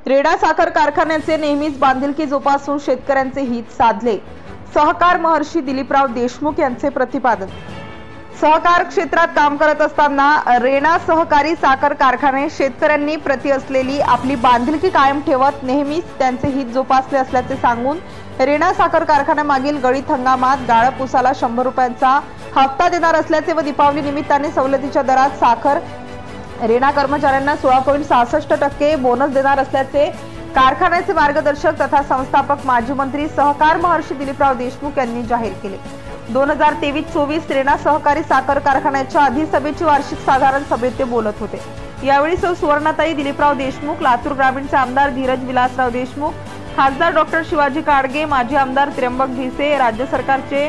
रेणा साखर कारखान्याचे नेहमीच बांधिलकी जोपासून शेतकऱ्यांचे हित साधले, सहकार महर्षी दिलीपराव देशमुख यांचे प्रतिपादन। सहकार क्षेत्रात काम करत असताना रेणा सहकारी साखर कारखाने शेतकऱ्यांनी प्रति असलेली आपली बांधिलकी कायम ठेवत नेहमीच त्यांचे हित जोपासले असल्याचे सांगून रेणा साखर कारखान्यामागील गळीत हंगामात गाळप ऊसाला 100 रुपयांचा हप्ता देणार असल्याचे व दीपावली निमित्ताने सवलतीच्या दरात साखर रेणा कर्मचाऱ्यांना 16.66% बोनस देणार असल्याचे कारखान्याचे मार्गदर्शक तथा संस्थापक माजी मंत्री सहकार महर्षी दिलीपराव देशमुख यांनी जाहीर केले। 2023-24 रेणा सहकारी साखर कारखान्याच्या अधिसभेची वार्षिक साधारण सभेत ते बोलत होते। यावेळी सौ सुवर्णाताई दिलीपराव देशमुख, लातूर ग्रामीणचे आमदार धीरज विलासराव देशमुख, खासदार डॉक्टर शिवाजी काडगे, माजी आमदार त्र्यंबक भिसे, राज्य सरकारचे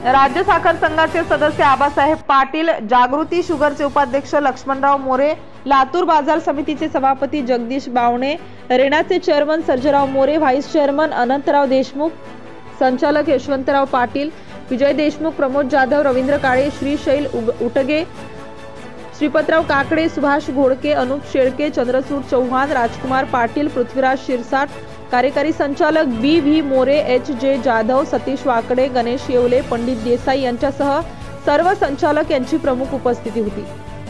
राज्य साखर संघाचे सदस्य आबासाहेब पाटील, जागृती शुगरचे उपाध्यक्ष लक्ष्मणराव मोरे, लातूर बाजार समितीचे सभापती जगदीश बावणे, रेणाचे chairman Sarjerao More, vice chairman Anantrao Deshmukh, संचालक यशवंतराव पाटील, विजय देशमुख, प्रमोद जाधव, रवींद्र काळे, श्रीशैल उटगे, श्रीपतराव काकडे, सुभाष घोडके, अनुप शेळके, चंद्रसूर चौहान, राजकुमार पाटील, पृथ्वीराज शिरसाट, कार्यकारी संचालक बी.व्ही. मोरे, एच.जे. जाधव, सतीश वाकडे, गणेश येवले, पंडित देसाई यांच्यासह सर्व संचालक यांची प्रमुख उपस्थिती होती।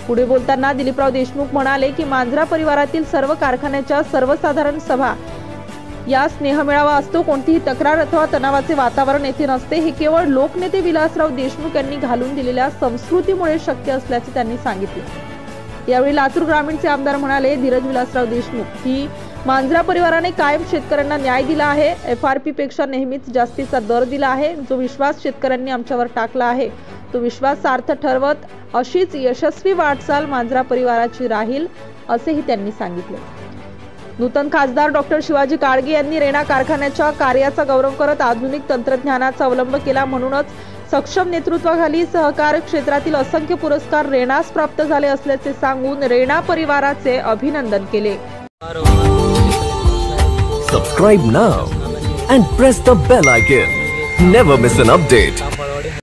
पुढे बोलताना दिलीपराव देशमुख म्हणाले की मांजरा परिवारातील सर्व कारखान्याच्या सर्वसाधारण सभा या स्नेहमेळावा असतो, कोणतीही तक्रार अथवा तणावाचे वातावरण येथे नसते। हे केवळ लोकनेते विलासराव देशमुख यांनी घालून दिलेल्या संस्कृतीमुळे शक्य असल्याचे त्यांनी सांगितले। यावेळी लातूर ग्रामीणचे आमदार म्हणाले, धीरज विलासराव देशमुख ही मांजरा परिवाराने कायम शेतकऱ्यांना न्याय दिला आहे, FRP पेक्षा नेहमीच जास्तीचा दर दिला आहे। जो विश्वास शेतकऱ्यांनी आमच्यावर टाकला आहे तो विश्वास सार्थ ठरवत अशीच यशस्वी वाटचाल मांजरा परिवाराची राहील, असेही त्यांनी सांगितले। नूतन खासदार डॉक्टर शिवाजी काडगे यांनी रेणा कारखान्याच्या कार्याचा गौरव करत आधुनिक तंत्रज्ञानाचा अवलंब केला, म्हणूनच सक्षम नेतृत्वाखाली सहकार क्षेत्रातील असंख्य पुरस्कार रेणास प्राप्त झाले असल्याचे सांगून रेणा परिवाराचे अभिनंदन केले। Subscribe now and press the bell icon. Never miss an update.